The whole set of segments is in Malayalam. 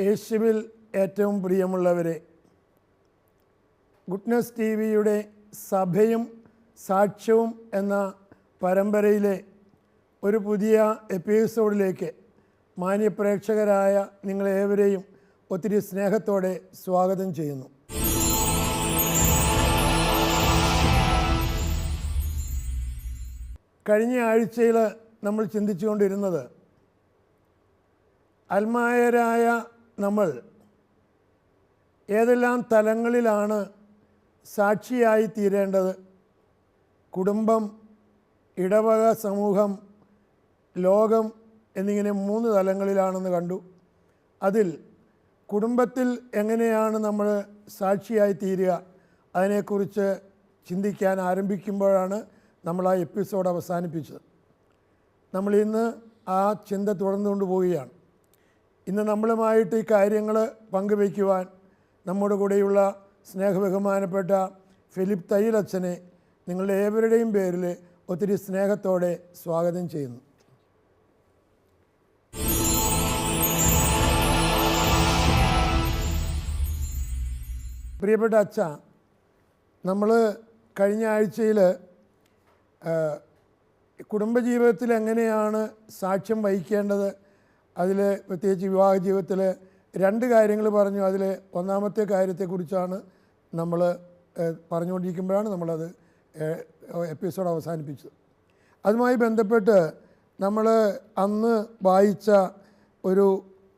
യേശുവിൽ ഏറ്റവും പ്രിയമുള്ളവരെ, ഗുഡ്നസ് ടി വിയുടെ സഭയും സാക്ഷ്യവും എന്ന പരമ്പരയിലെ ഒരു പുതിയ എപ്പിസോഡിലേക്ക് മാന്യപ്രേക്ഷകരായ നിങ്ങളേവരെയും ഒത്തിരി സ്നേഹത്തോടെ സ്വാഗതം ചെയ്യുന്നു. കഴിഞ്ഞ ആഴ്ചയിൽ നമ്മൾ ചിന്തിച്ചുകൊണ്ടിരുന്നത് അൽമായരായ നമ്മൾ ഏതെല്ലാം തലങ്ങളിലാണ് സാക്ഷിയായി തീരേണ്ടത്. കുടുംബം, ഇടവക, സമൂഹം, ലോകം എന്നിങ്ങനെ 3 തലങ്ങളിലാണെന്ന് കണ്ടു. അതിൽ കുടുംബത്തിൽ എങ്ങനെയാണ് നമ്മൾ സാക്ഷിയായി തീരുക, അതിനെക്കുറിച്ച് ചിന്തിക്കാൻ ആരംഭിക്കുമ്പോഴാണ് നമ്മൾ ആ എപ്പിസോഡ് അവസാനിപ്പിച്ചത്. നമ്മൾ ഇന്ന് ആ ചിന്ത തുടർന്നുകൊണ്ട് പോവുകയാണ്. ഇന്ന് നമ്മളുമായിട്ട് ഈ കാര്യങ്ങൾ പങ്കുവയ്ക്കുവാൻ നമ്മുടെ കൂടെയുള്ള സ്നേഹബഹുമാനപ്പെട്ട ഫിലിപ്പ് തയ്യിലച്ഛനെ നിങ്ങളുടെ ഏവരുടെയും പേരിൽ ഒത്തിരി സ്നേഹത്തോടെ സ്വാഗതം ചെയ്യുന്നു. പ്രിയപ്പെട്ട അച്ഛ, നമ്മൾ കഴിഞ്ഞ ആഴ്ചയിൽ കുടുംബജീവിതത്തിൽ എങ്ങനെയാണ് സാക്ഷ്യം വഹിക്കേണ്ടത്, അതിൽ പ്രത്യേകിച്ച് വിവാഹ ജീവിതത്തിൽ 2 കാര്യങ്ങൾ പറഞ്ഞു. അതിൽ ഒന്നാമത്തെ കാര്യത്തെക്കുറിച്ചാണ് നമ്മൾ പറഞ്ഞുകൊണ്ടിരിക്കുമ്പോഴാണ് നമ്മളത് എപ്പിസോഡ് അവസാനിപ്പിച്ചത്. അതുമായി ബന്ധപ്പെട്ട് നമ്മൾ അന്ന് വായിച്ച ഒരു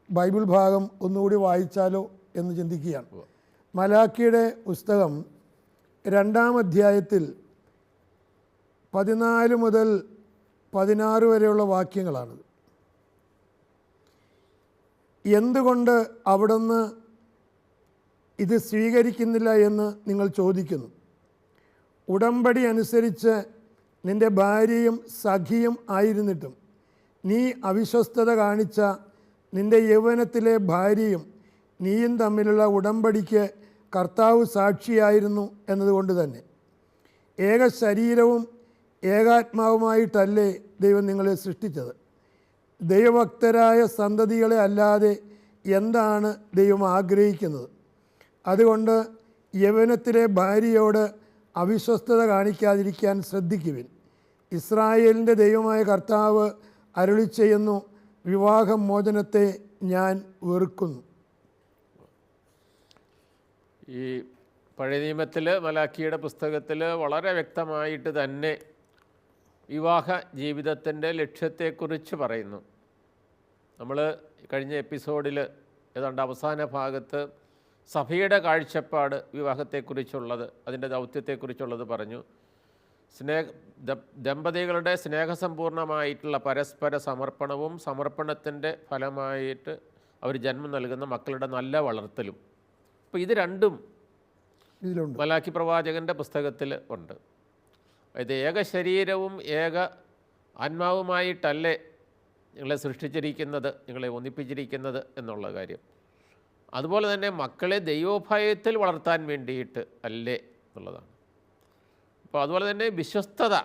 ബൈബിൾ ഭാഗം ഒന്നുകൂടി വായിച്ചാലോ എന്ന് ചിന്തിക്കുകയാണ്. മലാക്കിയുടെ പുസ്തകം 2-ാം അധ്യായത്തിൽ 14 മുതൽ 16 വരെയുള്ള വാക്യങ്ങളാണിത്. എന്തുകൊണ്ട് അവിടുന്ന് ഇത് സ്വീകരിക്കുന്നില്ല എന്ന് നിങ്ങൾ ചോദിക്കുന്നു. ഉടമ്പടി അനുസരിച്ച് നിൻ്റെ ഭാര്യയും സഖിയും ആയിരുന്നിട്ടും നീ അവിശ്വസ്തത കാണിച്ച നിൻ്റെ യൗവനത്തിലെ ഭാര്യയും നീയും തമ്മിലുള്ള ഉടമ്പടിക്ക് കർത്താവ് സാക്ഷിയായിരുന്നു എന്നതുകൊണ്ട് തന്നെ ഏക ശരീരവും ഏകാത്മാവുമായിട്ടല്ലേ ദൈവം നിങ്ങളെ സൃഷ്ടിച്ചത്. ദൈവഭക്തരായ സന്തതികളെ അല്ലാതെ എന്താണ് ദൈവം ആഗ്രഹിക്കുന്നത്? അതുകൊണ്ട് യൗവനത്തിലെ ഭാര്യയോട് അവിശ്വസ്തത കാണിക്കാതിരിക്കാൻ ശ്രദ്ധിക്കുവിൻ. ഇസ്രായേലിൻ്റെ ദൈവമായ കർത്താവ് അരുളി ചെയ്യുന്നു, വിവാഹമോചനത്തെ ഞാൻ വെറുക്കുന്നു. ഈ പഴയ നിയമത്തിൽ മലാക്കിയുടെ പുസ്തകത്തിൽ വളരെ വ്യക്തമായിട്ട് തന്നെ വിവാഹ ജീവിതത്തിൻ്റെ ലക്ഷ്യത്തെക്കുറിച്ച് പറയുന്നു. നമ്മൾ കഴിഞ്ഞ എപ്പിസോഡിൽ ഏതാണ്ട് അവസാന ഭാഗത്ത് സഭയുടെ കാഴ്ചപ്പാട് വിവാഹത്തെക്കുറിച്ചുള്ളത്, അതിൻ്റെ ദൗത്യത്തെക്കുറിച്ചുള്ളത് പറഞ്ഞു. ദമ്പതികളുടെ സ്നേഹസമ്പൂർണമായിട്ടുള്ള പരസ്പര സമർപ്പണവും സമർപ്പണത്തിൻ്റെ ഫലമായിട്ട് അവർ ജന്മം നൽകുന്ന മക്കളുടെ നല്ല വളർത്തലും. അപ്പോൾ ഇത് രണ്ടും മലാക്കി പ്രവാചകൻ്റെ പുസ്തകത്തിൽ ഉണ്ട്. ഇത് ഏക ശരീരവും ഏക ആത്മാവുമായിട്ടല്ലേ നിങ്ങളെ സൃഷ്ടിച്ചിരിക്കുന്നത്, നിങ്ങളെ ഒന്നിപ്പിച്ചിരിക്കുന്നത് എന്നുള്ള കാര്യം. അതുപോലെ തന്നെ മക്കളെ ദൈവഭയത്തിൽ വളർത്താൻ വേണ്ടിയിട്ട് അല്ലേ എന്നുള്ളതാണ്. അപ്പോൾ അതുപോലെ തന്നെ വിശ്വസ്തത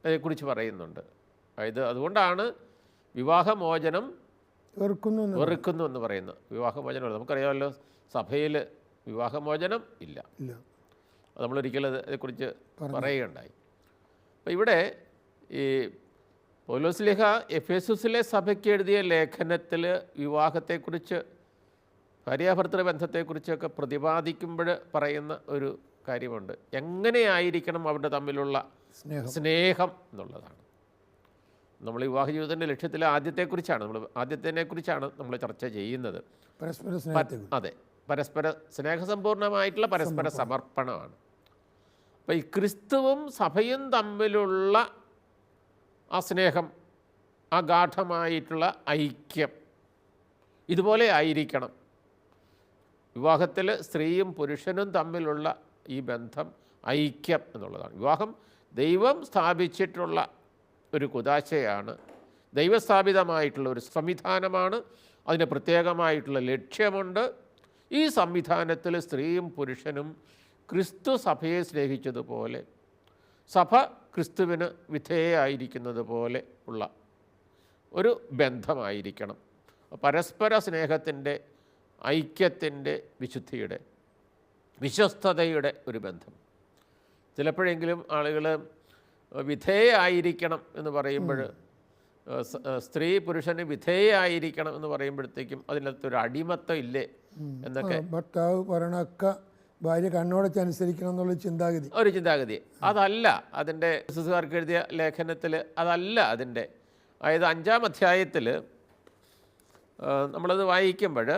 അതേക്കുറിച്ച് പറയുന്നുണ്ട്. അതായത് അതുകൊണ്ടാണ് വിവാഹമോചനം വെറുക്കുന്നു എന്ന് പറയുന്നത്. വിവാഹമോചനം നമുക്കറിയാമല്ലോ, സഭയിൽ വിവാഹമോചനം ഇല്ല. അത് നമ്മളൊരിക്കലും അതേക്കുറിച്ച് പറയുകയുണ്ടായി. അപ്പോൾ ഇവിടെ ഈ പൗലോസ്ലീഹ എഫേസുസിലെ സഭയ്ക്ക് എഴുതിയ ലേഖനത്തിൽ വിവാഹത്തെക്കുറിച്ച്, ഭാര്യാഭർത്തൃ ബന്ധത്തെക്കുറിച്ചൊക്കെ പ്രതിപാദിക്കുമ്പോൾ പറയുന്ന ഒരു കാര്യമുണ്ട്. എങ്ങനെയായിരിക്കണം അവരുടെ തമ്മിലുള്ള സ്നേഹം എന്നുള്ളതാണ്. നമ്മൾ വിവാഹ ജീവിതത്തിൻ്റെ ലക്ഷ്യത്തിൽ ആദ്യത്തേനെക്കുറിച്ചാണ് നമ്മൾ ചർച്ച ചെയ്യുന്നത്. അതെ, പരസ്പര സ്നേഹസമ്പൂർണമായിട്ടുള്ള പരസ്പര സമർപ്പണമാണ്. അപ്പോൾ ഈ ക്രിസ്തുവും സഭയും തമ്മിലുള്ള ആ സ്നേഹം, ആ ഗാഠമായിട്ടുള്ള ഐക്യം ഇതുപോലെ ആയിരിക്കണം. വിവാഹത്തിൽ സ്ത്രീയും പുരുഷനും തമ്മിലുള്ള ഈ ബന്ധം, ഐക്യം എന്നുള്ളതാണ്. വിവാഹം ദൈവം സ്ഥാപിച്ചിട്ടുള്ള ഒരു കുദാശയാണ്, ദൈവസ്ഥാപിതമായിട്ടുള്ള ഒരു സംവിധാനമാണ്. അതിന് പ്രത്യേകമായിട്ടുള്ള ലക്ഷ്യമുണ്ട്. ഈ സംവിധാനത്തിൽ സ്ത്രീയും പുരുഷനും ക്രിസ്തു സഭയെ സ്നേഹിച്ചതുപോലെ സഭ ക്രിസ്തുവിന് വിധേയായിരിക്കുന്നത് പോലെ ഉള്ള ഒരു ബന്ധമായിരിക്കണം. പരസ്പര സ്നേഹത്തിൻ്റെ, ഐക്യത്തിൻ്റെ, വിശുദ്ധിയുടെ, വിശ്വസ്തതയുടെ ഒരു ബന്ധം. ചിലപ്പോഴെങ്കിലും ആളുകൾ വിധേയായിരിക്കണം എന്ന് പറയുമ്പോൾ, സ്ത്രീ പുരുഷന് വിധേയായിരിക്കണം എന്ന് പറയുമ്പോഴത്തേക്കും അതിനകത്തൊരു അടിമത്തം ഇല്ലേ എന്നൊക്കെ ഭർത്താവ് പറയണൊക്കെ ഭാര്യ കണ്ണോടച്ച് അനുസരിക്കണം എന്നുള്ള ചിന്താഗതി, ഒരു ചിന്താഗതി. അതല്ല അതിൻ്റെ എഫെസ്യർക്കാർക്ക് എഴുതിയ ലേഖനത്തിൽ അതല്ല അതിൻ്റെ. അതായത് 5-ാം അധ്യായത്തിൽ നമ്മളത് വായിക്കുമ്പോൾ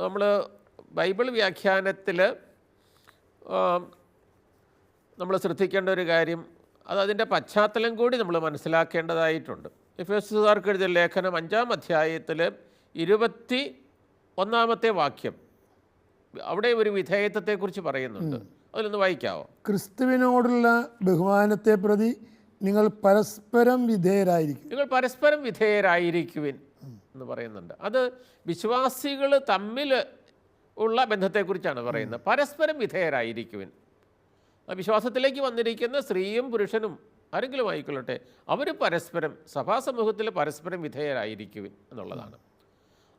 നമ്മൾ ബൈബിൾ വ്യാഖ്യാനത്തിൽ നമ്മൾ ശ്രദ്ധിക്കേണ്ട ഒരു കാര്യം, അതിൻ്റെ പശ്ചാത്തലം കൂടി നമ്മൾ മനസ്സിലാക്കേണ്ടതായിട്ടുണ്ട്. എഫെസ്യർക്കാർക്ക് എഴുതിയ ലേഖനം 5-ാം അധ്യായത്തിൽ 21-ാമത്തെ വാക്യം, അവിടെ ഒരു വിധേയത്വത്തെക്കുറിച്ച് പറയുന്നുണ്ട്. അതിലൊന്ന് വായിക്കാവോ? ക്രിസ്തുവിനോടുള്ള ബഹുമാനത്തെ പ്രതി നിങ്ങൾ പരസ്പരം വിധേയരായിരിക്കും. നിങ്ങൾ പരസ്പരം വിധേയരായിരിക്കുവിൻ എന്ന് പറയുന്നുണ്ട്. അത് വിശ്വാസികൾ തമ്മിൽ ഉള്ള ബന്ധത്തെക്കുറിച്ചാണ് പറയുന്നത്. പരസ്പരം വിധേയരായിരിക്കുവിൻ. വിശ്വാസത്തിലേക്ക് വന്നിരിക്കുന്ന സ്ത്രീയും പുരുഷനും ആരെങ്കിലും ആയിക്കൊള്ളട്ടെ, അവർ പരസ്പരം സഭാസമൂഹത്തിൽ പരസ്പരം വിധേയരായിരിക്കുവിൻ എന്നുള്ളതാണ്.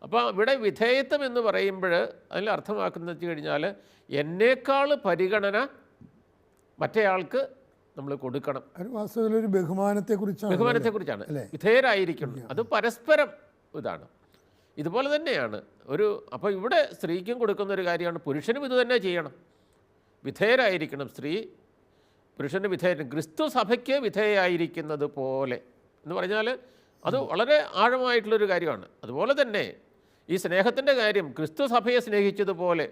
അപ്പോൾ ഇവിടെ വിധേയത്വം എന്ന് പറയുമ്പോൾ അതിൽ അർത്ഥമാക്കുന്നത് വെച്ച് കഴിഞ്ഞാൽ എന്നേക്കാൾ പരിഗണന മറ്റേയാൾക്ക് നമ്മൾ കൊടുക്കണം. വാസ്തവത്തിലൊരു ബഹുമാനത്തെക്കുറിച്ചാണ് വിധേയരായിരിക്കണം. അത് പരസ്പരം ഇതാണ്. ഇതുപോലെ തന്നെയാണ് അപ്പോൾ ഇവിടെ സ്ത്രീക്കും കൊടുക്കുന്ന ഒരു കാര്യമാണ്, പുരുഷനും ഇത് തന്നെ ചെയ്യണം, വിധേയരായിരിക്കണം. സ്ത്രീ പുരുഷന് വിധേയരും, ക്രിസ്തു സഭയ്ക്ക് വിധേയരായിരിക്കുന്നത് പോലെ എന്ന് പറഞ്ഞാൽ അത് വളരെ ആഴമായിട്ടുള്ളൊരു കാര്യമാണ്. അതുപോലെ തന്നെ ഈ സ്നേഹത്തിൻ്റെ കാര്യം, ക്രിസ്തു സഭയെ സ്നേഹിച്ചതുപോലെ,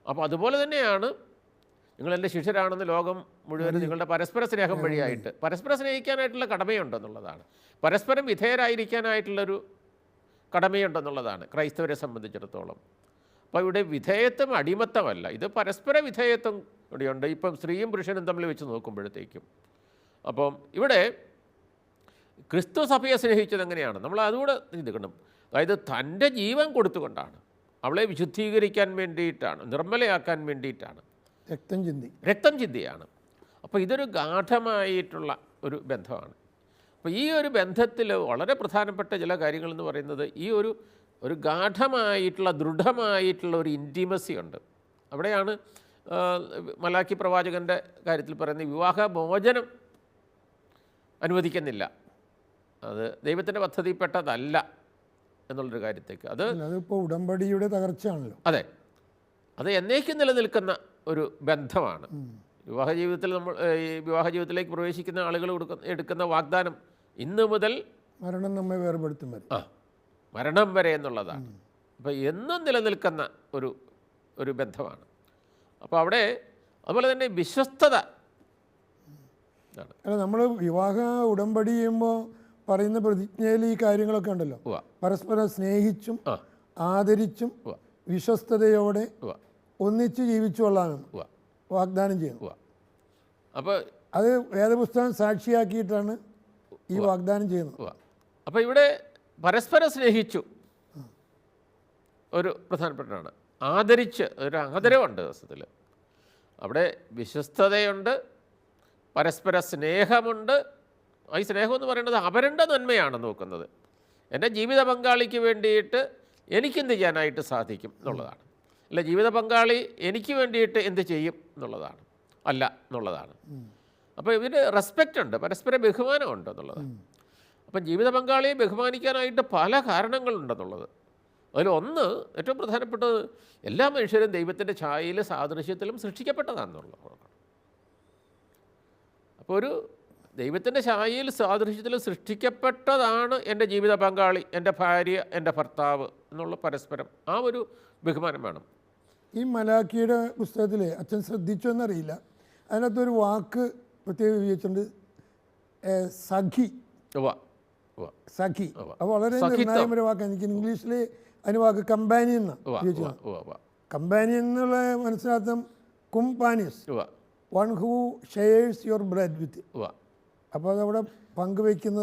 അപ്പോൾ അതുപോലെ തന്നെയാണ് നിങ്ങളെൻ്റെ ശിഷ്യരാണെന്ന് ലോകം മുഴുവൻ നിങ്ങളുടെ പരസ്പര സ്നേഹം വഴിയായിട്ട് പരസ്പരം സ്നേഹിക്കാനായിട്ടുള്ള കടമയുണ്ടെന്നുള്ളതാണ്. പരസ്പരം വിധേയരായിരിക്കാനായിട്ടുള്ളൊരു കടമയുണ്ടെന്നുള്ളതാണ് ക്രൈസ്തവരെ സംബന്ധിച്ചിടത്തോളം. അപ്പോൾ ഇവിടെ വിധേയത്വം അടിമത്തമല്ല, ഇത് പരസ്പര വിധേയത്വം ഇവിടെയുണ്ട്. ഇപ്പം സ്ത്രീയും പുരുഷനും തമ്മിൽ വെച്ച് നോക്കുമ്പോഴത്തേക്കും. അപ്പം ഇവിടെ ക്രിസ്തു സഭയെ സ്നേഹിച്ചത് എങ്ങനെയാണ് നമ്മൾ അതുകൂടെ ചിന്തിക്കണം. അതായത് തൻ്റെ ജീവൻ കൊടുത്തുകൊണ്ടാണ്, അവളെ വിശുദ്ധീകരിക്കാൻ വേണ്ടിയിട്ടാണ്, നിർമ്മലയാക്കാൻ വേണ്ടിയിട്ടാണ്, രക്തം ചിന്തിയാണ്. അപ്പോൾ ഇതൊരു ഗാഠമായിട്ടുള്ള ഒരു ബന്ധമാണ്. അപ്പോൾ ഈ ഒരു ബന്ധത്തിൽ വളരെ പ്രധാനപ്പെട്ട ചില കാര്യങ്ങളെന്ന് പറയുന്നത് ഈ ഒരു ഗാഠമായിട്ടുള്ള ദൃഢമായിട്ടുള്ള ഒരു ഇൻറ്റിമസി ഉണ്ട്. അവിടെയാണ് മലാക്കി പ്രവാചകൻ്റെ കാര്യത്തിൽ പറയുന്നത് വിവാഹമോചനം അനുവദിക്കുന്നില്ല, അത് ദൈവത്തിൻ്റെ പദ്ധതിപ്പെട്ടതല്ല എന്നുള്ളൊരു കാര്യത്തേക്ക്. അതിപ്പോൾ ഉടമ്പടിയുടെ തകർച്ചയാണല്ലോ. അതെ, അത് എന്നേക്കും നിലനിൽക്കുന്ന ഒരു ബന്ധമാണ്. വിവാഹ ജീവിതത്തിലേക്ക് പ്രവേശിക്കുന്ന ആളുകൾ എടുക്കുന്ന വാഗ്ദാനം ഇന്നു മുതൽ മരണം നമ്മെ വേർപെടുത്തും വരെ, മരണം വരെ എന്നുള്ളതാണ്. അപ്പോൾ എന്നും നിലനിൽക്കുന്ന ഒരു ബന്ധമാണ്. അപ്പോൾ അവിടെ അതുപോലെ തന്നെ വിശ്വസ്തത. അല്ല, നമ്മൾ വിവാഹ ഉടമ്പടി ചെയ്യുമ്പോൾ പറയുന്ന പ്രതിജ്ഞയിൽ ഈ കാര്യങ്ങളൊക്കെ ഉണ്ടല്ലോ. പരസ്പരം സ്നേഹിച്ചും ആദരിച്ചും വിശ്വസ്തയോടെ ഒന്നിച്ച് ജീവിച്ചു കൊള്ളാനും വാഗ്ദാനം ചെയ്യുന്നു. അപ്പോൾ അത് വേദപുസ്തകം സാക്ഷിയാക്കിയിട്ടാണ് ഈ വാഗ്ദാനം ചെയ്യുന്നത്. അപ്പോൾ ഇവിടെ പരസ്പരം സ്നേഹിച്ചു ഒരു പ്രധാനപ്പെട്ടതാണ്. ആദരിച്ച് ഒരു ആദരവുണ്ട് ദിവസത്തിൽ. അവിടെ വിശ്വസ്തതയുണ്ട്, പരസ്പര സ്നേഹമുണ്ട്. ഈ സ്നേഹം എന്ന് പറയുന്നത് അവരുടെ നന്മയാണ് നോക്കുന്നത്. എൻ്റെ ജീവിത പങ്കാളിക്ക് വേണ്ടിയിട്ട് എനിക്കെന്ത് ചെയ്യാനായിട്ട് സാധിക്കും എന്നുള്ളതാണ്. അല്ല, ജീവിത പങ്കാളി എനിക്ക് വേണ്ടിയിട്ട് എന്ത് ചെയ്യും എന്നുള്ളതാണ് അല്ല എന്നുള്ളതാണ്. അപ്പോൾ ഇതിന് റെസ്പെക്റ്റ് ഉണ്ട്, പരസ്പര ബഹുമാനമുണ്ട് എന്നുള്ളതാണ്. അപ്പം ജീവിത പങ്കാളിയെ ബഹുമാനിക്കാനായിട്ട് പല കാരണങ്ങളുണ്ടെന്നുള്ളത്. അതിലൊന്ന് ഏറ്റവും പ്രധാനപ്പെട്ടത് എല്ലാ മനുഷ്യരും ദൈവത്തിൻ്റെ ഛായയിലും സാദൃശ്യത്തിലും സൃഷ്ടിക്കപ്പെട്ടതാണെന്നുള്ളത്. അപ്പോൾ ഒരു ദൈവത്തിൻ്റെ ഛായയിൽ സാദൃശ്യത്തിലും സൃഷ്ടിക്കപ്പെട്ടതാണ് എൻ്റെ ജീവിത പങ്കാളി, എൻ്റെ ഭാര്യ, എൻ്റെ ഭർത്താവ് എന്നുള്ള പരസ്പരം ആ ഒരു ബഹുമാനം വേണം. ഈ മലാക്കിയുടെ പുസ്തകത്തിൽ അച്ഛൻ ശ്രദ്ധിച്ചോ എന്നറിയില്ല, അതിനകത്തൊരു വാക്ക് പ്രത്യേകം ഉപയോഗിച്ചിട്ടുണ്ട്, സഖി. സഖി അത് വളരെ നിർണായകമായ വാക്കാണ്. എനിക്ക് ഇംഗ്ലീഷിൽ അതിന് വാക്ക് കമ്പാനിയൻ എന്നാണ് ഉപയോഗിച്ചത്. കമ്പാനിയൻ എന്നുള്ള മനസ്സിലാർത്ഥം കുംപാനിയസ്, one who shares your bread with. അപ്പോൾ അതവിടെ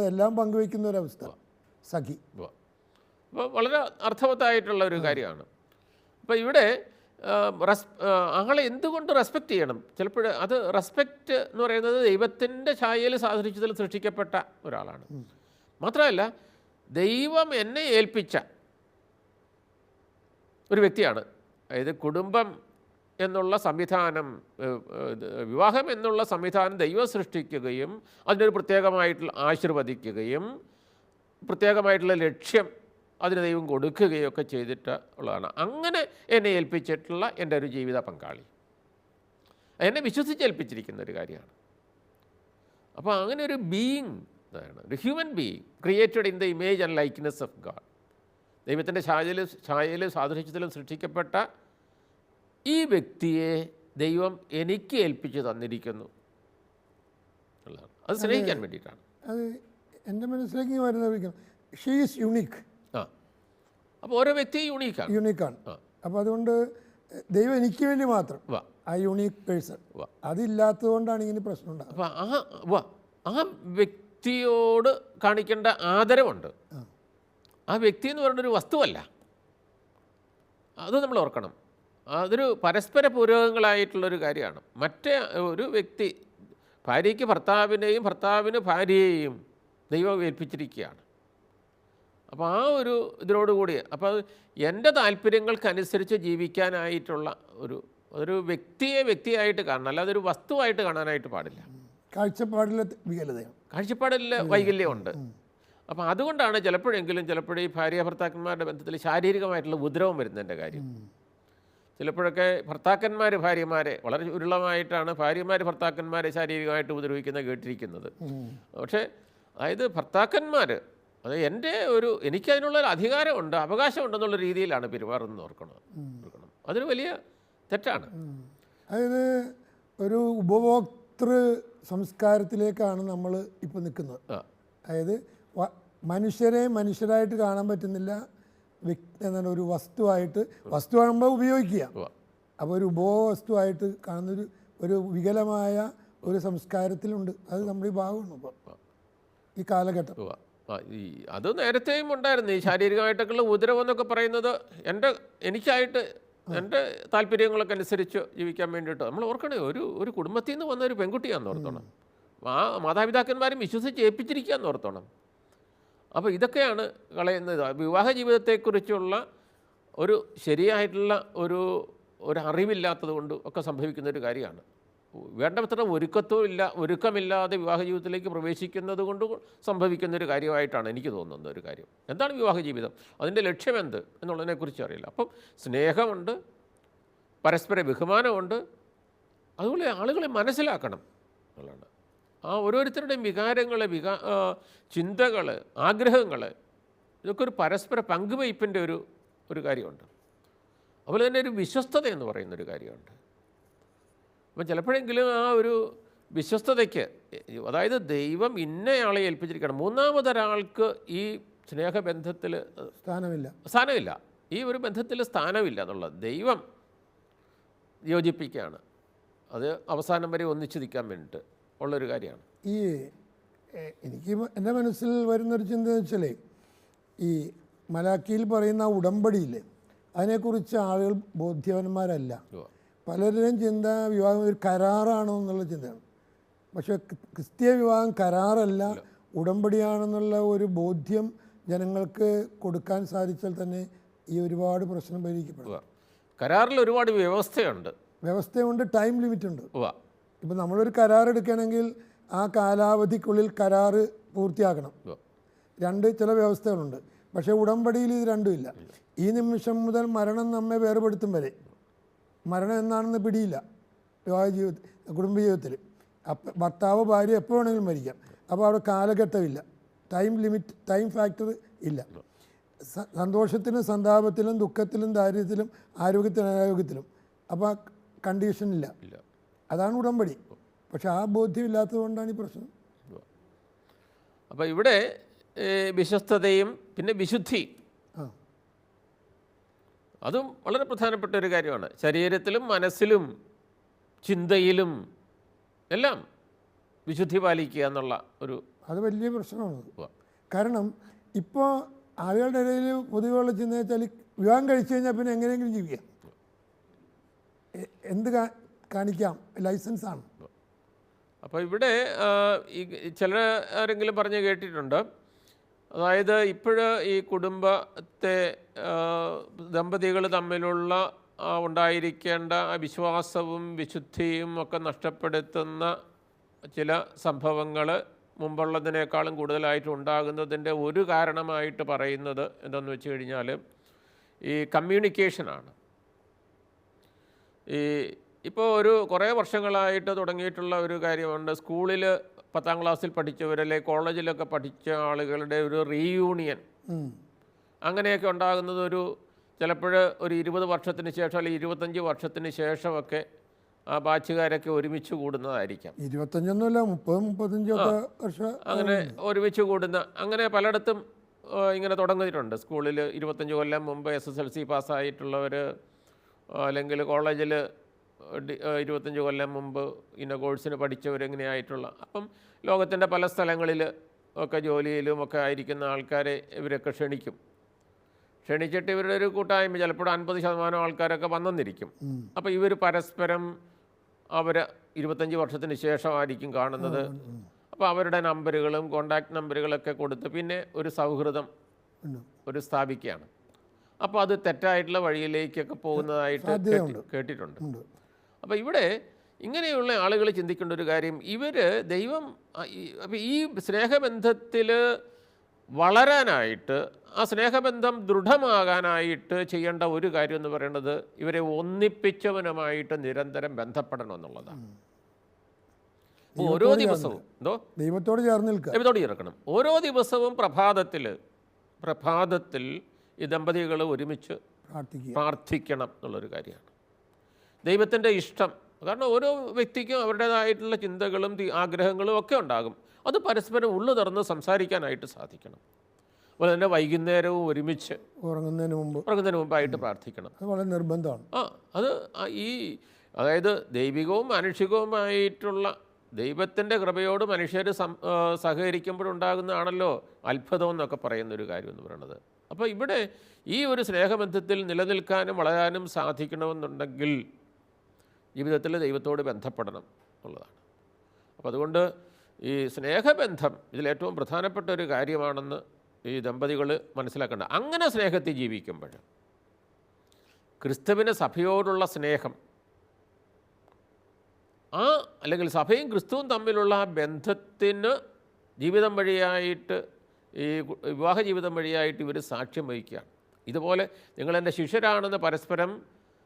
എല്ലാം പങ്കുവയ്ക്കുന്ന ഒരവസ്ഥ സഖി. അപ്പോൾ വളരെ അർത്ഥവത്തായിട്ടുള്ള ഒരു കാര്യമാണ്. അപ്പോൾ ഇവിടെ ആളെ എന്തുകൊണ്ട് റെസ്പെക്റ്റ് ചെയ്യണം? ചിലപ്പോൾ അത് റെസ്പെക്റ്റ് എന്ന് പറയുന്നത് ദൈവത്തിൻ്റെ ഛായയിൽ സാദൃശ്യത്തിൽ സൃഷ്ടിക്കപ്പെട്ട ഒരാളാണ്. മാത്രമല്ല ദൈവം എന്നെ ഏൽപ്പിച്ച ഒരു വ്യക്തിയാണ്. അതായത് കുടുംബം എന്നുള്ള സംവിധാനം, വിവാഹം എന്നുള്ള സംവിധാനം ദൈവം സൃഷ്ടിക്കുകയും അതിനൊരു പ്രത്യേകമായിട്ടുള്ള ആശീർവദിക്കുകയും പ്രത്യേകമായിട്ടുള്ള ലക്ഷ്യം അതിന് ദൈവം കൊടുക്കുകയും ഒക്കെ ചെയ്തിട്ട് ഉള്ളതാണ്. അങ്ങനെ എന്നെ ഏൽപ്പിച്ചിട്ടുള്ള എൻ്റെ ഒരു ജീവിത പങ്കാളി എന്നെ വിശ്വസിച്ചേൽപ്പിച്ചിരിക്കുന്ന ഒരു കാര്യമാണ്. അപ്പോൾ അങ്ങനെ ഒരു ബീയിങ് ആണ്, ഒരു human being created in the image and likeness of God. ദൈവത്തിൻ്റെ ഛായയിലും സാദൃശ്യത്തിലും സൃഷ്ടിക്കപ്പെട്ട ഈ വ്യക്തിയെ ദൈവം എനിക്ക് ഏൽപ്പിച്ച് തന്നിരിക്കുന്നു എന്നുള്ളതാണ്. അത് സ്നേഹിക്കാൻ വേണ്ടിയിട്ടാണ്. അത് എൻ്റെ മനസ്സിലേക്ക് വരുന്ന ഷീ ഈസ് യുണീക്ക്. ആ, അപ്പോൾ ഓരോ വ്യക്തിയും യുണീക്കാണ്. അപ്പോൾ അതുകൊണ്ട് ദൈവം എനിക്ക് വേണ്ടി മാത്രം ആ യുണീക്ക് പേഴ്സൺ, അതില്ലാത്തത് കൊണ്ടാണ് ഇങ്ങനെ പ്രശ്നം ഉണ്ടാകുന്നത്. അപ്പോൾ ആ വ്യക്തിയോട് കാണിക്കേണ്ട ആദരവുണ്ട്. ആ വ്യക്തി എന്ന് പറയുന്നൊരു വസ്തുവല്ല, അത് നമ്മൾ ഓർക്കണം. അതൊരു പരസ്പര പൂരകങ്ങളായിട്ടുള്ളൊരു കാര്യമാണ്. മറ്റേ ഒരു വ്യക്തി, ഭാര്യയ്ക്ക് ഭർത്താവിനെയും ഭർത്താവിന് ഭാര്യയെയും ദൈവം ഏൽപ്പിച്ചിരിക്കുകയാണ്. അപ്പോൾ ആ ഒരു ഇതിനോടുകൂടി, അപ്പോൾ എൻ്റെ താല്പര്യങ്ങൾക്കനുസരിച്ച് ജീവിക്കാനായിട്ടുള്ള ഒരു വ്യക്തിയായിട്ട് കാണണം, അല്ലാതെ ഒരു വസ്തുവായിട്ട് കാണാനായിട്ട് പാടില്ല. കാഴ്ചപ്പാടിലെ വൈകല്യമുണ്ട്. അപ്പോൾ അതുകൊണ്ടാണ് ചിലപ്പോഴേ ഈ ഭാര്യ ഭർത്താക്കന്മാരുടെ ബന്ധത്തിൽ ശാരീരികമായിട്ടുള്ള ഉപദ്രവം വരുന്നതിൻ്റെ കാര്യം. ചിലപ്പോഴൊക്കെ ഭർത്താക്കന്മാർ ഭാര്യമാരെ വളരെ ഉരുളമായിട്ടാണ് ഭാര്യമാർ ഭർത്താക്കന്മാരെ ശാരീരികമായിട്ട് ഉപദ്രവിക്കുന്നത് കേട്ടിരിക്കുന്നത്. പക്ഷേ അതായത് ഭർത്താക്കന്മാർ, അത് എനിക്കതിനുള്ളൊരു അധികാരമുണ്ട്, അവകാശമുണ്ടെന്നുള്ള രീതിയിലാണ് പെരുമാറുന്നത് ഓർക്കണം. അതൊരു വലിയ തെറ്റാണ്. അതായത് ഒരു ഉപഭോക്തൃ സംസ്കാരത്തിലേക്കാണ് നമ്മൾ ഇപ്പോൾ നിൽക്കുന്നത്. അതായത് മനുഷ്യരെ മനുഷ്യരായിട്ട് കാണാൻ പറ്റുന്നില്ല, എന്താണ് ഒരു വസ്തു കാണുമ്പോൾ ഉപയോഗിക്കുക. അപ്പോൾ ഒരു ഉപവസ്തുവായിട്ട് കാണുന്നൊരു ഒരു വികലമായ ഒരു സംസ്കാരത്തിലുണ്ട്. അത് നമ്മുടെ ഈ ഭാഗമാണ് ഇപ്പോൾ ഈ കാലഘട്ടം. അത് നേരത്തെയും ഉണ്ടായിരുന്നു. ഈ ശാരീരികമായിട്ടൊക്കെയുള്ള ഉപദ്രവം എന്നൊക്കെ പറയുന്നത് എനിക്കായിട്ട് എൻ്റെ താല്പര്യങ്ങളൊക്കെ അനുസരിച്ച് ജീവിക്കാൻ വേണ്ടിയിട്ട് നമ്മൾ ഓർക്കണേ, ഒരു കുടുംബത്തിൽ നിന്ന് വന്ന ഒരു പെൺകുട്ടിയാണെന്ന് ഓർത്തോണം. മാതാപിതാക്കന്മാരും വിശ്വസിച്ച് ഏൽപ്പിച്ചിരിക്കുകയെന്ന് ഓർത്തോണം. അപ്പോൾ ഇതൊക്കെയാണ് കളയുന്നത്. വിവാഹ ജീവിതത്തെക്കുറിച്ചുള്ള ഒരു ശരിയായിട്ടുള്ള ഒരു അറിവില്ലാത്തത് കൊണ്ട് ഒക്കെ സംഭവിക്കുന്നൊരു കാര്യമാണ്. വേണ്ടത്ര ഒരുക്കമില്ലാതെ വിവാഹ ജീവിതത്തിലേക്ക് പ്രവേശിക്കുന്നത് കൊണ്ട് സംഭവിക്കുന്നൊരു കാര്യമായിട്ടാണ് എനിക്ക് തോന്നുന്ന ഒരു കാര്യം. എന്താണ് വിവാഹ ജീവിതം, അതിൻ്റെ ലക്ഷ്യമെന്ത് എന്നുള്ളതിനെക്കുറിച്ച് അറിയില്ല. അപ്പം സ്നേഹമുണ്ട്, പരസ്പര ബഹുമാനമുണ്ട്, അതുപോലെ ആളുകളെ മനസ്സിലാക്കണം എന്നുള്ളതാണ്. ആ ഓരോരുത്തരുടെയും വികാരങ്ങൾ, ചിന്തകൾ, ആഗ്രഹങ്ങൾ, ഇതൊക്കെ ഒരു പരസ്പര പങ്കുവയ്പ്പിൻ്റെ ഒരു കാര്യമുണ്ട്. അതുപോലെ തന്നെ ഒരു വിശ്വസ്തത എന്ന് പറയുന്നൊരു കാര്യമുണ്ട്. അപ്പം ചിലപ്പോഴെങ്കിലും ആ ഒരു വിശ്വസ്തതയ്ക്ക്, അതായത് ദൈവം ഇന്നയാളെ ഏൽപ്പിച്ചിരിക്കണം, മൂന്നാമതൊരാൾക്ക് ഈ സ്നേഹബന്ധത്തിൽ സ്ഥാനമില്ല, ഈ ഒരു ബന്ധത്തിൽ സ്ഥാനമില്ല എന്നുള്ളത് ദൈവം യോജിപ്പിക്കുകയാണ്. അത് അവസാനം വരെ ഒന്നിച്ചു നിൽക്കാൻ വേണ്ടിയിട്ട് ഉള്ളൊരു കാര്യമാണ്. എനിക്ക് എൻ്റെ മനസ്സിൽ വരുന്നൊരു ചിന്ത എന്ന് വെച്ചാൽ, ഈ മലാക്കിയിൽ പറയുന്ന ഉടമ്പടിയില്ലേ, അതിനെക്കുറിച്ച് ആളുകൾ ബോധ്യവാന്മാരല്ല. പലരുടെയും ചിന്ത വിവാഹം ഒരു കരാറാണോ എന്നുള്ള ചിന്തയാണ്. പക്ഷേ ക്രിസ്തീയ വിവാഹം കരാറല്ല, ഉടമ്പടിയാണെന്നുള്ള ഒരു ബോധ്യം ജനങ്ങൾക്ക് കൊടുക്കാൻ സാധിച്ചാൽ തന്നെ ഈ ഒരുപാട് പ്രശ്നം പരിഹരിക്കപ്പെടും. കരാറിൽ ഒരുപാട് വ്യവസ്ഥയുണ്ട്, ടൈം ലിമിറ്റ് ഉണ്ട്. ഇപ്പം നമ്മളൊരു കരാർ എടുക്കുകയാണെങ്കിൽ ആ കാലാവധിക്കുള്ളിൽ കരാറ് പൂർത്തിയാക്കണം. ചില വ്യവസ്ഥകളുണ്ട്. പക്ഷേ ഉടമ്പടിയിൽ ഇത് രണ്ടുമില്ല. ഈ നിമിഷം മുതൽ മരണം നമ്മെ വേർപെടുത്തും വരെ, മരണം എന്നാണെന്ന് പിടിയില്ല കുടുംബജീവിതത്തിൽ. ഭർത്താവ് ഭാര്യ എപ്പോൾ വേണമെങ്കിലും മരിക്കാം. അപ്പോൾ അവിടെ കാലഘട്ടമില്ല, ടൈം ഫാക്ടർ ഇല്ല. സന്തോഷത്തിലും സന്താപത്തിലും ദുഃഖത്തിലും ദാരിദ്ര്യത്തിലും ആരോഗ്യത്തിലും അനാരോഗ്യത്തിലും അപ്പോൾ കണ്ടീഷൻ ഇല്ല. അതാണ് ഉടമ്പടി. പക്ഷെ ആ ബോധ്യമില്ലാത്തത് കൊണ്ടാണ് ഈ പ്രശ്നം. അപ്പോൾ ഇവിടെ വിശ്വസ്തതയും പിന്നെ വിശുദ്ധി, അതും വളരെ പ്രധാനപ്പെട്ട ഒരു കാര്യമാണ്. ശരീരത്തിലും മനസ്സിലും ചിന്തയിലും എല്ലാം വിശുദ്ധി പാലിക്കുക എന്നുള്ള അത് വലിയ പ്രശ്നമാണ്. കാരണം ഇപ്പോൾ ആളുകളുടെ ഇടയിൽ പൊതുവെയുള്ള ചിന്ത വെച്ചാൽ വിവാഹം കഴിച്ചു കഴിഞ്ഞാൽ പിന്നെ എങ്ങനെയെങ്കിലും ജീവിക്കാം, എന്ത് കാണിക്കാം, ലൈസൻസാണ്. അപ്പോൾ ഇവിടെ ഈ ആരെങ്കിലും പറഞ്ഞ് കേട്ടിട്ടുണ്ട്, അതായത് ഇപ്പോഴ് ഈ കുടുംബത്തെ ദമ്പതികൾ തമ്മിലുള്ള ഉണ്ടായിരിക്കേണ്ട വിശ്വാസവും വിശുദ്ധിയും ഒക്കെ നഷ്ടപ്പെടുത്തുന്ന ചില സംഭവങ്ങൾ മുമ്പുള്ളതിനേക്കാളും കൂടുതലായിട്ട് ഉണ്ടാകുന്നതിൻ്റെ ഒരു കാരണമായിട്ട് പറയുന്നത് എന്താണെന്ന് വെച്ച് കഴിഞ്ഞാൽ ഈ കമ്മ്യൂണിക്കേഷനാണ്. ഇപ്പോൾ കുറേ വർഷങ്ങളായിട്ട് തുടങ്ങിയിട്ടുള്ള ഒരു കാര്യമുണ്ട്. സ്കൂളിൽ 10ാം ക്ലാസ്സിൽ പഠിച്ചവരല്ലേ കോളേജിലൊക്കെ പഠിച്ച ആളുകളുടെ ഒരു റീയൂണിയൻ അങ്ങനെയൊക്കെ ഉണ്ടാകുന്നത് ചിലപ്പോൾ ഒരു 20 വർഷത്തിന് ശേഷം അല്ലെങ്കിൽ 25 വർഷത്തിന് ശേഷമൊക്കെ ആ ബാച്ചുകാരൊക്കെ ഒരുമിച്ച് കൂടുന്നതായിരിക്കാം. 25 30-35 വർഷം അങ്ങനെ ഒരുമിച്ച് കൂടുന്ന അങ്ങനെ പലയിടത്തും ഇങ്ങനെ തുടങ്ങിയിട്ടുണ്ട്. സ്കൂളിൽ 25 കൊല്ലം മുമ്പ് SSLC പാസ്സായിട്ടുള്ളവർ, അല്ലെങ്കിൽ കോളേജിൽ 25 കൊല്ലം മുമ്പ് ഇന്ന കോഴ്സിന് പഠിച്ചവരെങ്ങനെയായിട്ടുള്ള. അപ്പം ലോകത്തിൻ്റെ പല സ്ഥലങ്ങളിൽ ഒക്കെ ജോലിയിലും ഒക്കെ ആയിരിക്കുന്ന ആൾക്കാരെ ഇവരൊക്കെ ക്ഷണിച്ചിട്ട് ഇവരുടെ ഒരു കൂട്ടായ്മ ചിലപ്പോൾ 50% ആൾക്കാരൊക്കെ വന്നെന്നിരിക്കും. അപ്പോൾ ഇവർ പരസ്പരം 25 വർഷത്തിന് ശേഷമായിരിക്കും കാണുന്നത്. അപ്പോൾ അവരുടെ നമ്പറുകളും കോണ്ടാക്ട് നമ്പറുകളൊക്കെ കൊടുത്ത് പിന്നെ ഒരു സൗഹൃദം സ്ഥാപിക്കുകയാണ്. അപ്പോൾ അത് തെറ്റായിട്ടുള്ള വഴിയിലേക്കൊക്കെ പോകുന്നതായിട്ട് കേട്ടിട്ടുണ്ട്. അപ്പോൾ ഇവിടെ ഇങ്ങനെയുള്ള ആളുകൾ ചിന്തിക്കേണ്ട ഒരു കാര്യം, അപ്പോൾ ഈ സ്നേഹബന്ധത്തിൽ വളരാനായിട്ട്, ആ സ്നേഹബന്ധം ദൃഢമാകാനായിട്ട് ചെയ്യേണ്ട ഒരു കാര്യം എന്ന് പറയുന്നത് ഇവരെ ഒന്നിപ്പിച്ചവനുമായിട്ട് നിരന്തരം ബന്ധപ്പെടണം എന്നുള്ളതാണ്. ഓരോ ദിവസവും ദൈവത്തോട് ചേർക്കണം. ഓരോ ദിവസവും പ്രഭാതത്തിൽ ഈ ദമ്പതികൾ ഒരുമിച്ച് പ്രാർത്ഥിക്കണം എന്നുള്ളൊരു കാര്യമാണ്. ദൈവത്തിൻ്റെ ഇഷ്ടം, കാരണം ഓരോ വ്യക്തിക്കും അവരുടേതായിട്ടുള്ള ചിന്തകളും ആഗ്രഹങ്ങളും ഒക്കെ ഉണ്ടാകും. അത് പരസ്പരം ഉള്ളു തുറന്ന് സംസാരിക്കാനായിട്ട് സാധിക്കണം. അതുപോലെ തന്നെ വൈകുന്നേരവും ഒരുമിച്ച് ഉറങ്ങുന്നതിന് മുമ്പായിട്ട് പ്രാർത്ഥിക്കണം. അത് വളരെ നിർബന്ധമാണ്. അത് അതായത് ദൈവികവും മാനുഷികവുമായിട്ടുള്ള ദൈവത്തിൻ്റെ കൃപയോട് മനുഷ്യർ സഹകരിക്കുമ്പോഴുണ്ടാകുന്നതാണല്ലോ അത്ഭുതം എന്നൊക്കെ പറയുന്നൊരു കാര്യം എന്ന് പറയുന്നത്. അപ്പോൾ ഇവിടെ ഈ ഒരു സ്നേഹബന്ധത്തിൽ നിലനിൽക്കാനും വളരാനും സാധിക്കണമെന്നുണ്ടെങ്കിൽ ജീവിതത്തിൽ ദൈവത്തോട് ബന്ധപ്പെടണം എന്നുള്ളതാണ്. അപ്പോൾ അതുകൊണ്ട് ഈ സ്നേഹബന്ധം ഇതിലേറ്റവും പ്രധാനപ്പെട്ട ഒരു കാര്യമാണെന്ന് ഈ ദമ്പതികൾ മനസ്സിലാക്കേണ്ട. അങ്ങനെ സ്നേഹത്തിൽ ജീവിക്കുമ്പോൾ ക്രിസ്തുവിന് സഭയോടുള്ള സ്നേഹം, അല്ലെങ്കിൽ സഭയും ക്രിസ്തുവും തമ്മിലുള്ള ആ ബന്ധത്തിന് ജീവിതം വഴിയായിട്ട്, ഈ വിവാഹ ജീവിതം വഴിയായിട്ട് ഇവർ സാക്ഷ്യം വഹിക്കുകയാണ്. ഇതുപോലെ നിങ്ങളെൻ്റെ ശിഷ്യരാണെന്ന്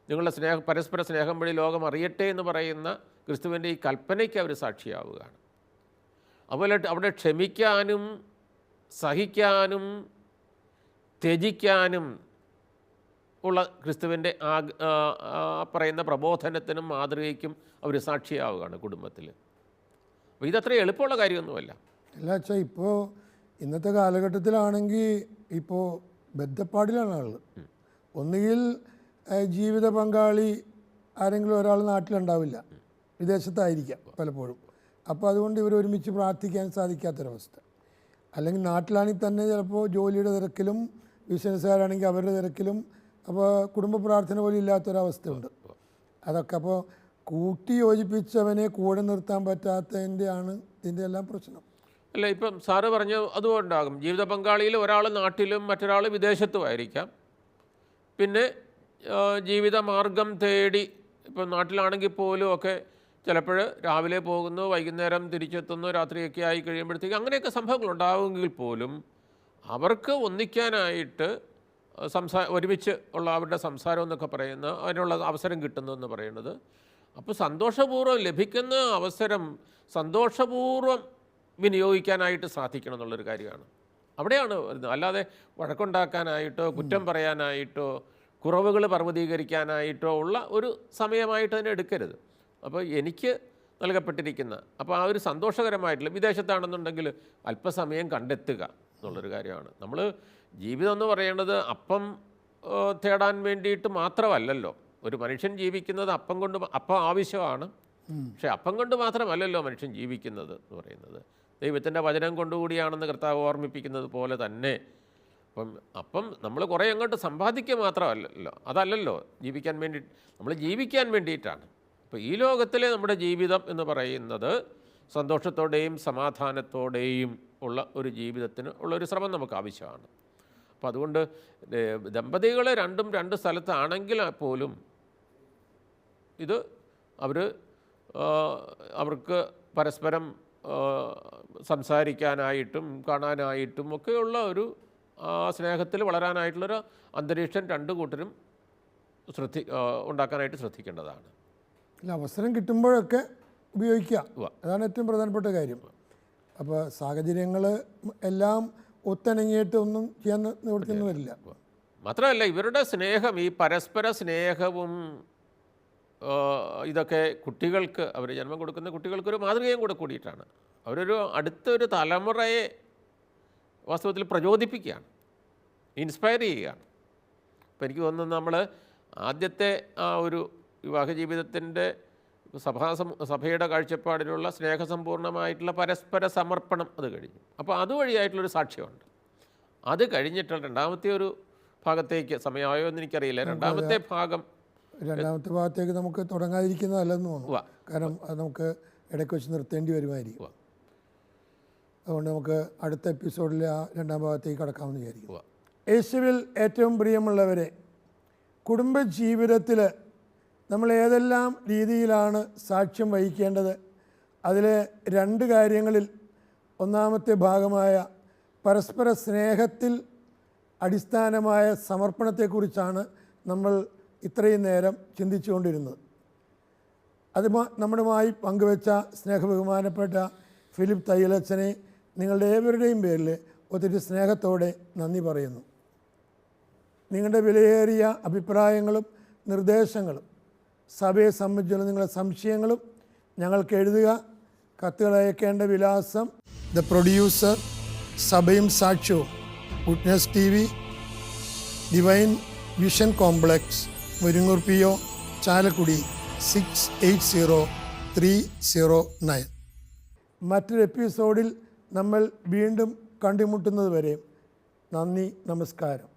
നിങ്ങളുടെ പരസ്പര സ്നേഹം വഴി ലോകം അറിയട്ടെ എന്ന് പറയുന്ന ക്രിസ്തുവിൻ്റെ ഈ കൽപ്പനയ്ക്ക് അവർ സാക്ഷിയാവുകയാണ്. അതുപോലെ അവിടെ ക്ഷമിക്കാനും സഹിക്കാനും ത്യജിക്കാനും ഉള്ള ക്രിസ്തുവിൻ്റെ പറയുന്ന പ്രബോധനത്തിനും മാതൃകയ്ക്കും അവർ സാക്ഷിയാവുകയാണ് കുടുംബത്തിൽ. അപ്പോൾ ഇതത്ര എളുപ്പമുള്ള കാര്യമൊന്നുമല്ല. അല്ല അച്ഛാ, ഇപ്പോൾ ഇന്നത്തെ കാലഘട്ടത്തിലാണെങ്കിൽ ഇപ്പോൾ ബദ്ധപ്പാടിലാണ് ആളുകൾ. ഒന്നുകിൽ ജീവിത പങ്കാളി ആരെങ്കിലും ഒരാൾ നാട്ടിലുണ്ടാവില്ല, വിദേശത്തായിരിക്കാം പലപ്പോഴും. അപ്പോൾ അതുകൊണ്ട് ഇവർ ഒരുമിച്ച് പ്രാർത്ഥിക്കാൻ സാധിക്കാത്തൊരവസ്ഥ. അല്ലെങ്കിൽ നാട്ടിലാണെങ്കിൽ തന്നെ ചിലപ്പോൾ ജോലിയുടെ തിരക്കിലും ബിസിനസ്സുകാരാണെങ്കിൽ അവരുടെ തിരക്കിലും, അപ്പോൾ കുടുംബ പ്രാർത്ഥന പോലും ഇല്ലാത്തൊരവസ്ഥയുണ്ട്. അതൊക്കെ അപ്പോൾ കൂട്ടി യോജിപ്പിച്ചവനെ കൂടെ നിർത്താൻ പറ്റാത്തതിൻ്റെയാണ് ഇതിൻ്റെ എല്ലാം പ്രശ്നം. അല്ല, ഇപ്പം സാറ് പറഞ്ഞ അതുകൊണ്ടാകും. ജീവിത പങ്കാളിയിൽ ഒരാൾ നാട്ടിലും മറ്റൊരാൾ വിദേശത്തുമായിരിക്കാം. പിന്നെ ജീവിത മാർഗം തേടി ഇപ്പം നാട്ടിലാണെങ്കിൽ പോലും ഒക്കെ ചിലപ്പോൾ രാവിലെ പോകുന്നു, വൈകുന്നേരം തിരിച്ചെത്തുന്നു, രാത്രിയൊക്കെ ആയി കഴിയുമ്പോഴത്തേക്ക് അങ്ങനെയൊക്കെ സംഭവങ്ങളുണ്ടാവുമെങ്കിൽ പോലും അവർക്ക് ഒന്നിക്കാനായിട്ട് ഒരുമിച്ച് ഉള്ള അവരുടെ സംസാരം എന്നൊക്കെ പറയുന്ന അതിനുള്ള അവസരം കിട്ടുന്നു എന്ന് പറയുന്നത്. അപ്പോൾ സന്തോഷപൂർവ്വം ലഭിക്കുന്ന അവസരം സന്തോഷപൂർവ്വം വിനിയോഗിക്കാനായിട്ട് സാധിക്കണം എന്നുള്ളൊരു കാര്യമാണ്. അവിടെയാണ് വരുന്നത്. അല്ലാതെ വഴക്കുണ്ടാക്കാനായിട്ടോ കുറ്റം പറയാനായിട്ടോ കുറവുകൾ പർവ്വതീകരിക്കാനായിട്ടോ ഉള്ള ഒരു സമയമായിട്ട് അതിനെ എടുക്കരുത്. അപ്പോൾ എനിക്ക് നൽകപ്പെട്ടിരിക്കുന്ന, അപ്പോൾ ആ ഒരു സന്തോഷകരമായിട്ടുള്ള, വിദേശത്താണെന്നുണ്ടെങ്കിൽ അല്പസമയം കണ്ടെത്തുക എന്നുള്ളൊരു കാര്യമാണ്. നമ്മൾ ജീവിതം എന്ന് പറയുന്നത് അപ്പം തേടാൻ വേണ്ടിയിട്ട് മാത്രമല്ലല്ലോ. ഒരു മനുഷ്യൻ ജീവിക്കുന്നത് അപ്പം ആവശ്യമാണ്. പക്ഷേ അപ്പം കൊണ്ട് മാത്രമല്ലല്ലോ മനുഷ്യൻ ജീവിക്കുന്നത് എന്ന് പറയുന്നത്. ദൈവത്തിൻ്റെ വചനം കൊണ്ടുകൂടിയാണെന്ന് കർത്താവ് ഓർമ്മിപ്പിക്കുന്നത് പോലെ തന്നെ അപ്പം നമ്മൾ കുറേ അങ്ങോട്ട് സമ്പാദിക്കുക മാത്രമല്ലല്ലോ, അതല്ലല്ലോ ജീവിക്കാൻ വേണ്ടി, നമ്മൾ ജീവിക്കാൻ വേണ്ടിയിട്ടാണ്. അപ്പോൾ ഈ ലോകത്തിലെ നമ്മുടെ ജീവിതം എന്ന് പറയുന്നത് സന്തോഷത്തോടെയും സമാധാനത്തോടെയും ഉള്ള ഒരു ജീവിതത്തിന് ഉള്ളൊരു ശ്രമം നമുക്ക് ആവശ്യമാണ്. അപ്പോൾ അതുകൊണ്ട് ദമ്പതികൾ രണ്ടും രണ്ട് സ്ഥലത്താണെങ്കിൽ പോലും ഇത് അവർക്ക് പരസ്പരം സംസാരിക്കാനായിട്ടും കാണാനായിട്ടും ഒക്കെയുള്ള ഒരു സ്നേഹത്തിൽ വളരാനായിട്ടുള്ളൊരു അന്തരീക്ഷം രണ്ടു കൂട്ടരും ഉണ്ടാക്കാനായിട്ട് ശ്രദ്ധിക്കേണ്ടതാണ്. അവസരം കിട്ടുമ്പോഴൊക്കെ ഉപയോഗിക്കുക, അതാണ് ഏറ്റവും പ്രധാനപ്പെട്ട കാര്യം. അപ്പോൾ സാഹചര്യങ്ങൾ എല്ലാം ഒത്തിണങ്ങിയിട്ട് ഒന്നും ചെയ്യാൻ നിവർത്തിയൊന്നും വരില്ല. മാത്രമല്ല ഇവരുടെ സ്നേഹം, ഈ പരസ്പര സ്നേഹവും ഇതൊക്കെ കുട്ടികൾക്ക്, അവർ ജന്മം കൊടുക്കുന്ന കുട്ടികൾക്കൊരു മാതൃകയും കൂടെ കൂടിയിട്ടാണ്. അവരൊരു അടുത്തൊരു തലമുറയെ വാസ്തവത്തിൽ പ്രചോദിപ്പിക്കുകയാണ്, ഇൻസ്പയർ ചെയ്യുകയാണ്. അപ്പോൾ എനിക്ക് തോന്നുന്നു നമ്മൾ ആദ്യത്തെ ആ ഒരു വിവാഹ ജീവിതത്തിൻ്റെ സഭയുടെ കാഴ്ചപ്പാടിലുള്ള സ്നേഹസമ്പൂർണ്ണമായിട്ടുള്ള പരസ്പര സമർപ്പണം അത് കഴിഞ്ഞു. അപ്പോൾ അതുവഴിയായിട്ടുള്ളൊരു സാക്ഷ്യമുണ്ട്. അത് കഴിഞ്ഞിട്ടുള്ള രണ്ടാമത്തെ ഒരു ഭാഗത്തേക്ക് സമയമായോ എന്ന് എനിക്കറിയില്ല. രണ്ടാമത്തെ ഭാഗത്തേക്ക് നമുക്ക് തുടങ്ങാതിരിക്കുന്നതല്ലെന്ന് തോന്നുന്നു. കാരണം അത് നമുക്ക് ഇടയ്ക്ക് വെച്ച് നിർത്തേണ്ടി വരുമായിരിക്കും. അതുകൊണ്ട് നമുക്ക് അടുത്ത എപ്പിസോഡിൽ ആ രണ്ടാം ഭാഗത്തേക്ക് കടക്കാമെന്ന് വിചാരിക്കും. യേശുവിൽ ഏറ്റവും പ്രിയമുള്ളവരെ, കുടുംബജീവിതത്തിൽ നമ്മൾ ഏതെല്ലാം രീതിയിലാണ് സാക്ഷ്യം വഹിക്കേണ്ടത്? അതിലെ രണ്ട് കാര്യങ്ങളിൽ ഒന്നാമത്തെ ഭാഗമായ പരസ്പര സ്നേഹത്തിൽ അടിസ്ഥാനമായ സമർപ്പണത്തെക്കുറിച്ചാണ് നമ്മൾ ഇത്രയും നേരം ചിന്തിച്ചുകൊണ്ടിരുന്നത്. അത് നമ്മുടെയുമായി പങ്കുവെച്ച സ്നേഹബഹുമാനപ്പെട്ട ഫിലിപ്പ് തയ്യലച്ചനെ നിങ്ങളുടെ ഏവരുടെയും പേരിൽ ഒത്തിരി സ്നേഹത്തോടെ നന്ദി പറയുന്നു. നിങ്ങളുടെ വിലയേറിയ അഭിപ്രായങ്ങളും നിർദ്ദേശങ്ങളും സഭയെ സംബന്ധിച്ചുള്ള നിങ്ങളുടെ സംശയങ്ങളും ഞങ്ങൾക്ക് എഴുതുക. കത്തുകൾ അയക്കേണ്ട വിലാസം: ദ പ്രൊഡ്യൂസർ, സഭയും സാക്ഷ്യവും, witness TV, divine vision complex, Muringoor PO, Chalakudy 680309. മറ്റൊരു എപ്പിസോഡിൽ നമ്മൾ വീണ്ടും കണ്ടുമുട്ടുന്നത് വരെ നന്ദി, നമസ്കാരം.